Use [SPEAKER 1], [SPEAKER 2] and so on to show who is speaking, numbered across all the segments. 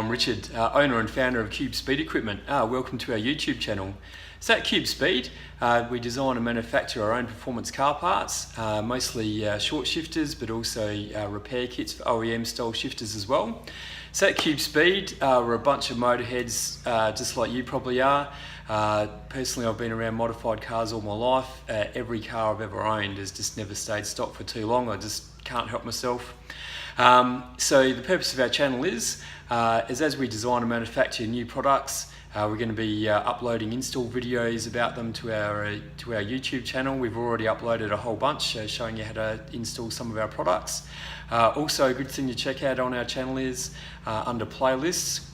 [SPEAKER 1] I'm Richard, owner and founder of Cube Speed Equipment. Welcome to our YouTube channel. So at Cube Speed, we design and manufacture our own performance car parts, mostly short shifters, but also repair kits for OEM style shifters as well. So at Cube Speed, we're a bunch of motorheads, just like you probably are. Personally, I've been around modified cars all my life. Every car I've ever owned has just never stayed stock for too long. I just can't help myself. So the purpose of our channel is as we design and manufacture new products, we're going to be uploading install videos about them to our YouTube channel. We've already uploaded a whole bunch showing you how to install some of our products. Also, a good thing to check out on our channel is under playlists.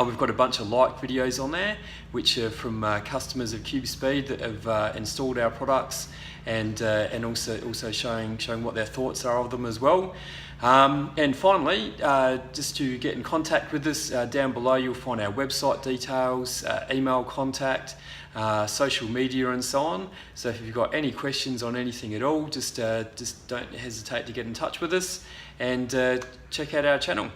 [SPEAKER 1] We've got a bunch of like videos on there, which are from customers of Cube Speed that have installed our products, and also showing what their thoughts are of them as well. And finally, just to get in contact with us, down below you'll find our website details, email contact, social media and so on. So if you've got any questions on anything at all, just don't hesitate to get in touch with us and check out our channel.